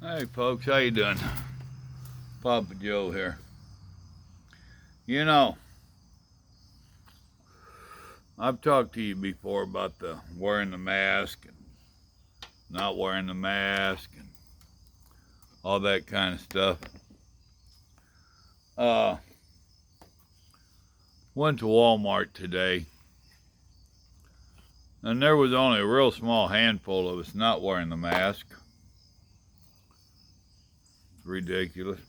Hey folks, how you doing? Papa Joe here. You know, I've talked to you before about the wearing the mask and not wearing the mask and all that kind of stuff. Uh, Went to Walmart today, and there was only a real small handful of us not wearing the mask. It's ridiculous.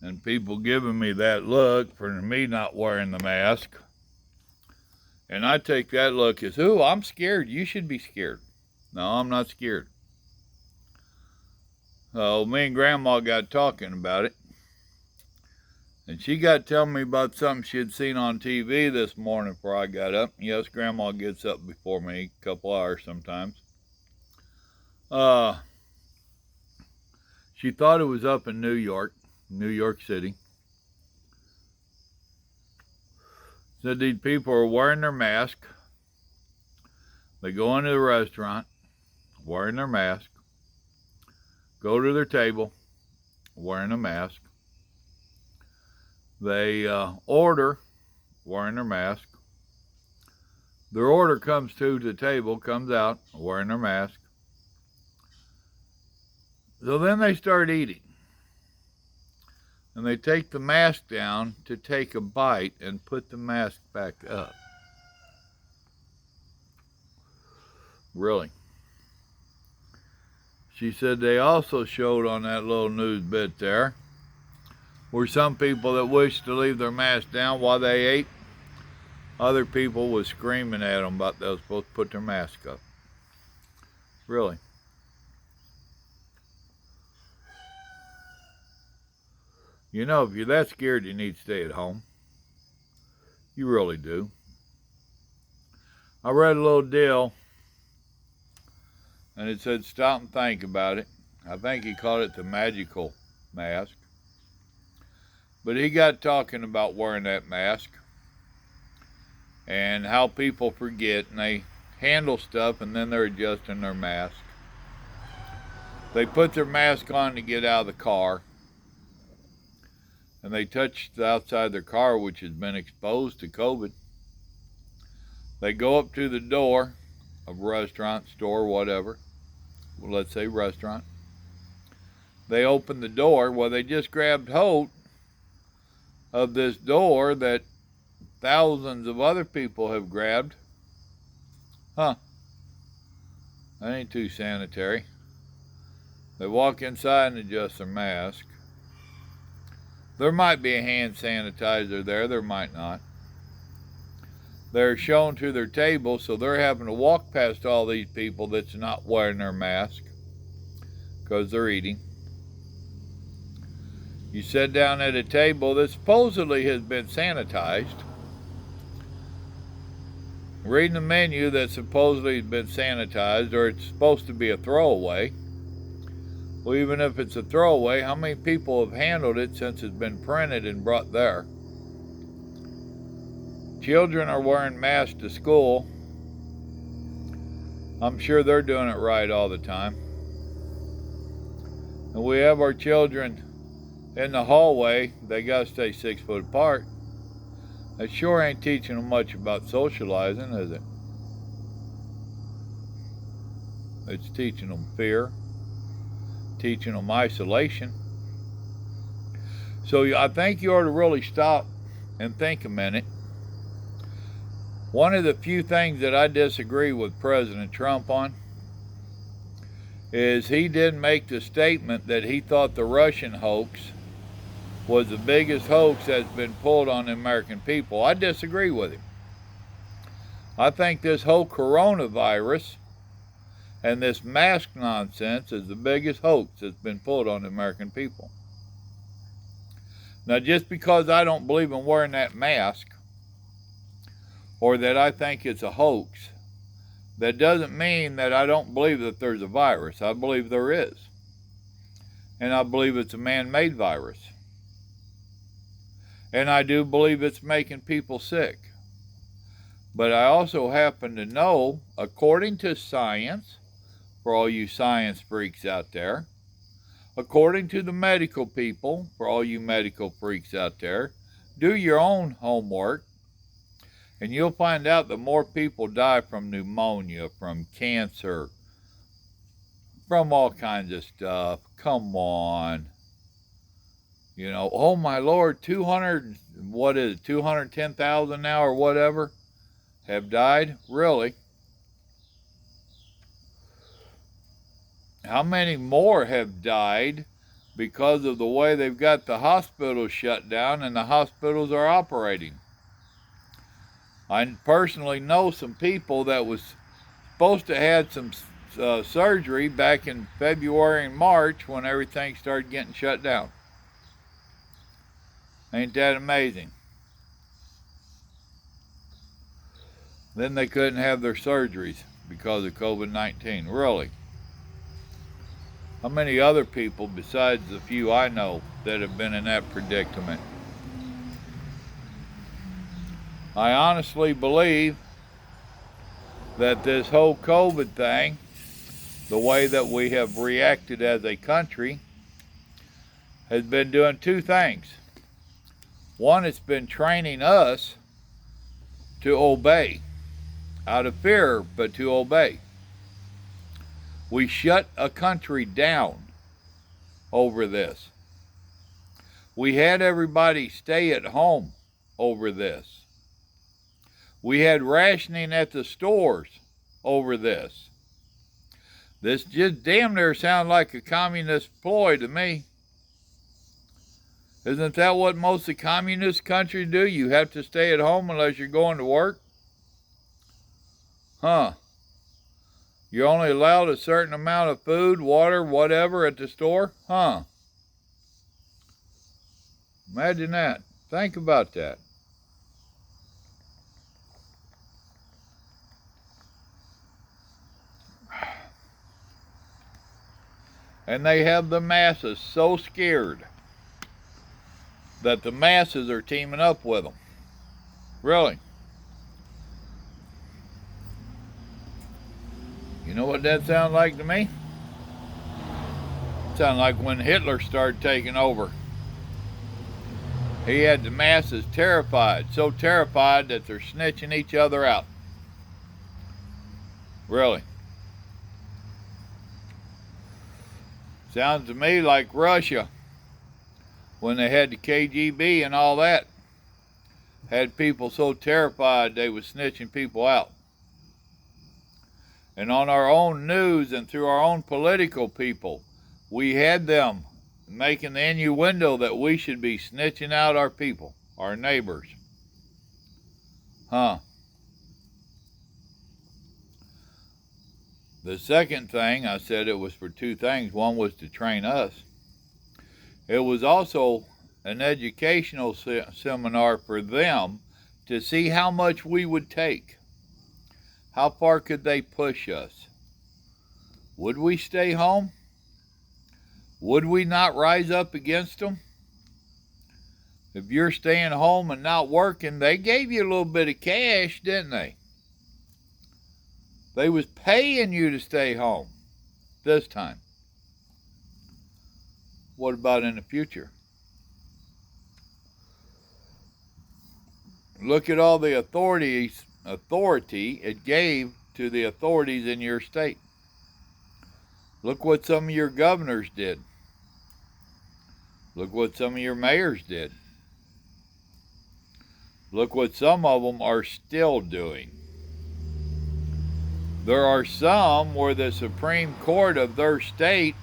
And people giving me that look for me not wearing the mask. And I take that look as, ooh, I'm scared. You should be scared. No, I'm not scared. So me and Grandma got talking about it. And she got telling me about something she had seen on TV this morning before I got up. Yes, Grandma gets up before me a couple hours sometimes. She thought it was up in New York City. Said these people are wearing their mask. They go into the restaurant wearing their mask. Go to their table wearing a mask. They order wearing their mask. Their order comes to the table, comes out wearing their mask. So then they start eating. And they take the mask down to take a bite and put the mask back up. Really. She said they also showed on that little news bit there where some people that wished to leave their mask down while they ate, other people was screaming at them about they were supposed to put their mask up. Really. You know, if you're that scared, you need to stay at home. You really do. I read a little deal, and it said stop and think about it. I think he called it the magical mask. But he got talking about wearing that mask and how people forget and they handle stuff and then they're adjusting their mask. They put their mask on to get out of the car, and they touch the outside of their car, which has been exposed to COVID. They go up to the door of a restaurant, store, whatever. Well, let's say restaurant. They open the door. Well, they just grabbed hold of this door that thousands of other people have grabbed. That ain't too sanitary. They walk inside and adjust their mask. There might be a hand sanitizer there might not. They're shown to their table, so they're having to walk past all these people that's not wearing their mask because they're eating. You sit down at a table that supposedly has been sanitized, reading the menu that supposedly has been sanitized, or it's supposed to be a throwaway. Well, even if it's a throwaway, how many people have handled it since it's been printed and brought there? Children are wearing masks to school. I'm sure they're doing it right all the time. And we have our children in the hallway. They got to stay 6 foot apart. That sure ain't teaching them much about socializing, is it? It's teaching them fear, teaching them isolation. So I think you ought to really stop and think a minute. One of the few things that I disagree with President Trump on is he didn't make the statement that he thought the Russian hoax was the biggest hoax that's been pulled on the American people. I disagree with him. I think this whole coronavirus and this mask nonsense is the biggest hoax that's been pulled on the American people. Now, just because I don't believe in wearing that mask, or that I think it's a hoax, that doesn't mean that I don't believe that there's a virus. I believe there is. And I believe it's a man-made virus. And I do believe it's making people sick. But I also happen to know, according to science, for all you science freaks out there. According to the medical people, for all you medical freaks out there, do your own homework, and you'll find out that more people die from pneumonia, from cancer, from all kinds of stuff. Come on. You know, oh my Lord, 210,000 now or whatever have died? Really? How many more have died because of the way they've got the hospitals shut down and the hospitals are operating? I personally know some people that was supposed to have some surgery back in February and March when everything started getting shut down. Ain't that amazing? Then they couldn't have their surgeries because of COVID-19. Really? How many other people besides the few I know that have been in that predicament? I honestly believe that this whole COVID thing, the way that we have reacted as a country, has been doing two things. One, it's been training us to obey, out of fear, but to obey. We shut a country down over this. We had everybody stay at home over this. We had rationing at the stores over this. This just damn near sounds like a communist ploy to me. Isn't that what most of the communist countries do? You have to stay at home unless you're going to work? Huh. You're only allowed a certain amount of food, water, whatever at the store? Huh. Imagine that. Think about that. And they have the masses so scared that the masses are teaming up with them. Really. You know what that sounds like to me? It sounds like when Hitler started taking over. He had the masses terrified, so terrified that they're snitching each other out. Really. Sounds to me like Russia, when they had the KGB and all that, had people so terrified they was snitching people out. And on our own news and through our own political people, we had them making the innuendo that we should be snitching out our people, our neighbors. Huh. The second thing, I said it was for two things. One was to train us. It was also an educational seminar for them to see how much we would take. How far could they push us? Would we stay home? Would we not rise up against them? If you're staying home and not working, they gave you a little bit of cash, didn't they? They was paying you to stay home this time. What about in the future? Look at all the authority it gave to the authorities in your state. Look what some of your governors did. Look what some of your mayors did. Look what some of them are still doing. There are some where the Supreme Court of their state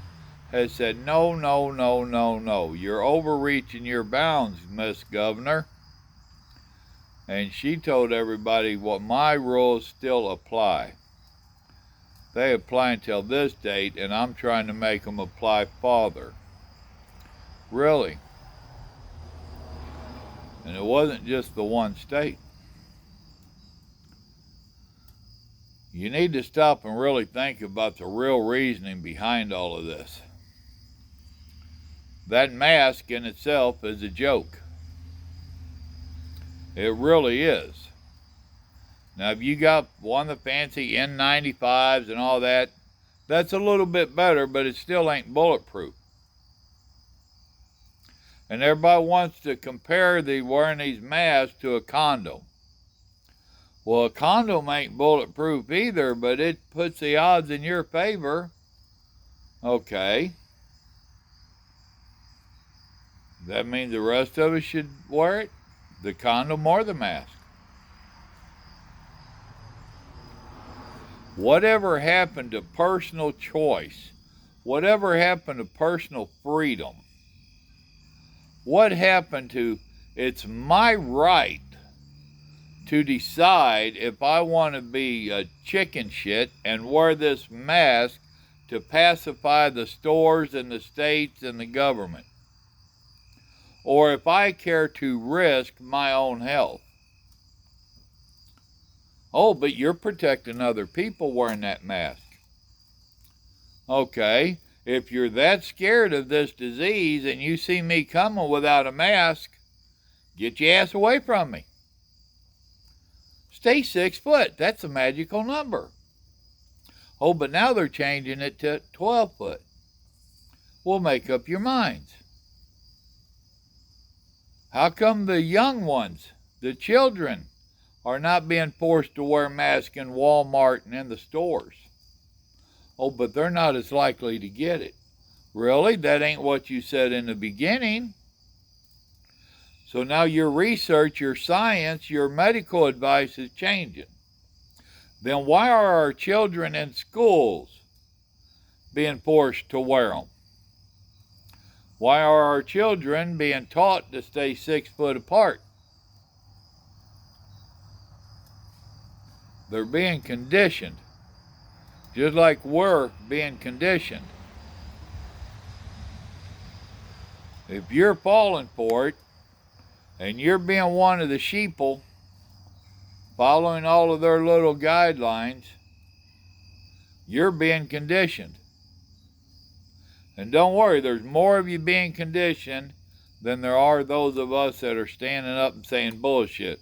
has said, no, no, no, no, no. You're overreaching your bounds, Miss Governor. And she told everybody what my rules still apply. They apply until this date, and I'm trying to make them apply farther. Really. And it wasn't just the one state. You need to stop and really think about the real reasoning behind all of this. That mask in itself is a joke. It really is. Now, if you got one of the fancy N95s and all that, That's a little bit better, but it still ain't bulletproof. And everybody wants to compare the wearing these masks to a condom. Well, a condom ain't bulletproof either, but it puts the odds in your favor. Okay. That means the rest of us should wear it? The condom or the mask? Whatever happened to personal choice? Whatever happened to personal freedom? What happened to it's my right to decide if I want to be a chicken shit and wear this mask to pacify the stores and the states and the government? Or if I care to risk my own health? Oh, but you're protecting other people wearing that mask. Okay, if you're that scared of this disease and you see me coming without a mask, get your ass away from me. Stay 6 foot. That's a magical number. Oh, but now they're changing it to 12 foot. Well, make up your minds. How come the young ones, the children, are not being forced to wear masks in Walmart and in the stores? Oh, but they're not as likely to get it. Really? That ain't what you said in the beginning. So now your research, your science, your medical advice is changing. Then why are our children in schools being forced to wear them? Why are our children being taught to stay 6 foot apart? They're being conditioned, just like we're being conditioned. If you're falling for it, and you're being one of the sheeple, following all of their little guidelines, you're being conditioned. And don't worry, there's more of you being conditioned than there are those of us that are standing up and saying bullshit.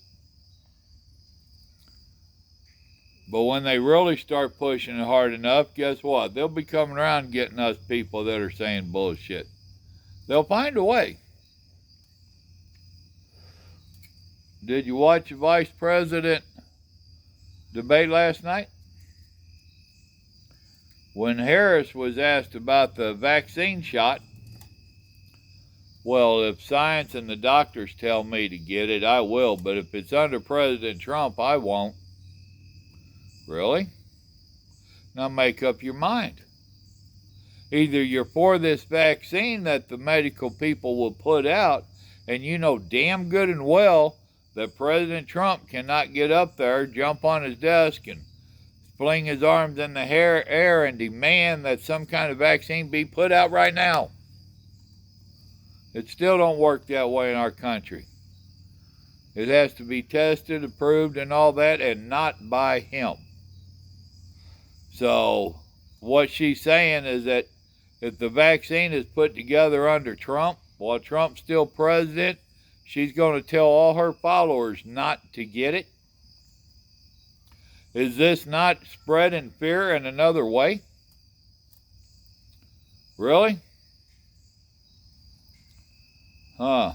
But when they really start pushing it hard enough, guess what? They'll be coming around getting us people that are saying bullshit. They'll find a way. Did you watch the vice president debate last night? When Harris was asked about the vaccine shot, well, if science and the doctors tell me to get it, I will. But if it's under President Trump, I won't. Really? Now make up your mind. Either you're for this vaccine that the medical people will put out, and you know damn good and well that President Trump cannot get up there, jump on his desk, and fling his arms in the air and demand that some kind of vaccine be put out right now. It still don't work that way in our country. It has to be tested, approved, and all that, and not by him. So what she's saying is that if the vaccine is put together under Trump, while Trump's still president, she's going to tell all her followers not to get it. Is this not spreading fear in another way? Really? Huh.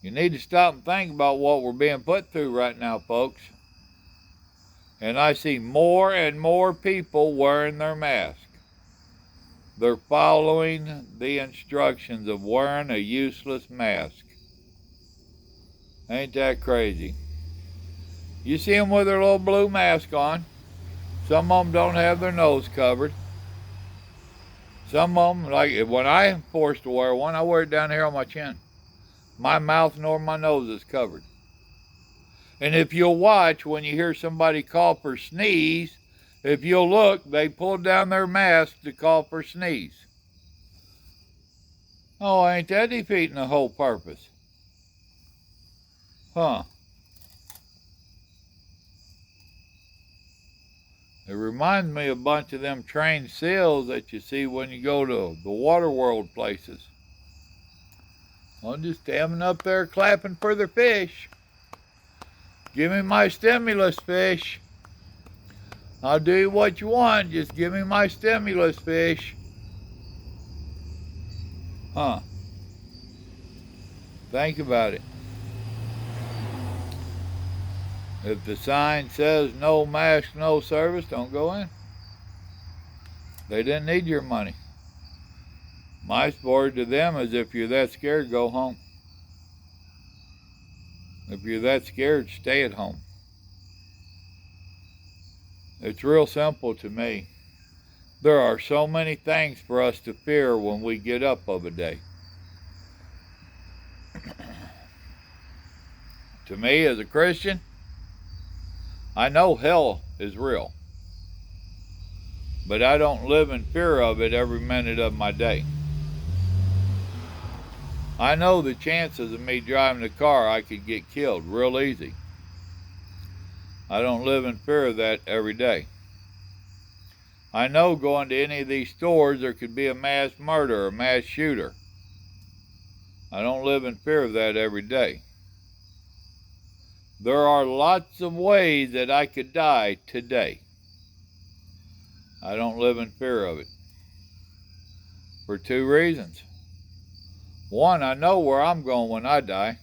You need to stop and think about what we're being put through right now, folks. And I see more and more people wearing their mask. They're following the instructions of wearing a useless mask. Ain't that crazy? You see them with their little blue mask on. Some of them don't have their nose covered. Some of them, like when I am forced to wear one, I wear it down here on my chin. My mouth nor my nose is covered. And if you'll watch, when you hear somebody cough or sneeze, if you'll look, they pull down their mask to cough or sneeze. Oh, ain't that defeating the whole purpose? Huh. It reminds me of a bunch of them trained seals that you see when you go to the water world places. I'm just standing up there clapping for their fish. Give me my stimulus fish. I'll do what you want. Just give me my stimulus, fish. Huh. Think about it. If the sign says no mask, no service, don't go in. They didn't need your money. My word to them is if you're that scared, go home. If you're that scared, stay at home. It's real simple to me. There are so many things for us to fear when we get up of a day. To me, as a Christian, I know hell is real, but I don't live in fear of it every minute of my day. I know the chances of me driving the car, I could get killed real easy. I don't live in fear of that every day. I know going to any of these stores, there could be a mass murder or a mass shooter. I don't live in fear of that every day. There are lots of ways that I could die today. I don't live in fear of it. For two reasons. One, I know where I'm going when I die.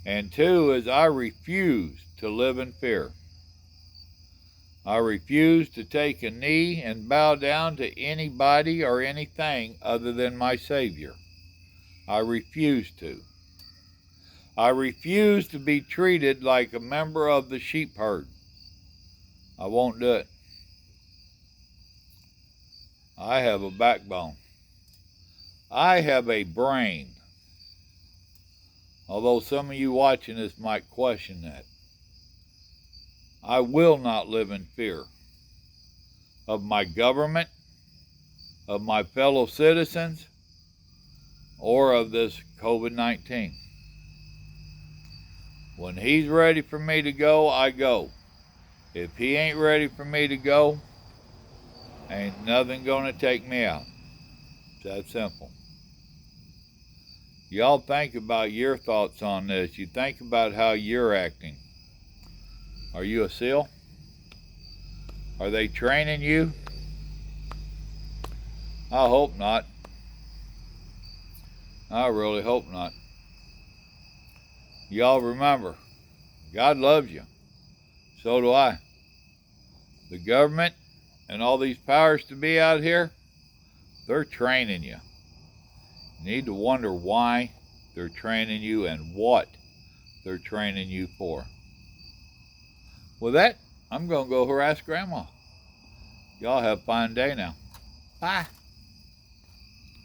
And two is I refuse to live in fear. I refuse to take a knee and bow down to anybody or anything other than my Savior. I refuse to. I refuse to be treated like a member of the sheep herd. I won't do it. I have a backbone. I have a brain. Although some of you watching this might question that. I will not live in fear of my government, of my fellow citizens, or of this COVID-19. When he's ready for me to go, I go. If he ain't ready for me to go, ain't nothing gonna take me out. It's that simple. Y'all think about your thoughts on this. You think about how you're acting. Are you a SEAL? Are they training you? I hope not. I really hope not. Y'all remember, God loves you. So do I. The government and all these powers to be out here, they're training you. You need to wonder why they're training you and what they're training you for. With that, I'm going to go harass Grandma. Y'all have a fine day now. Bye.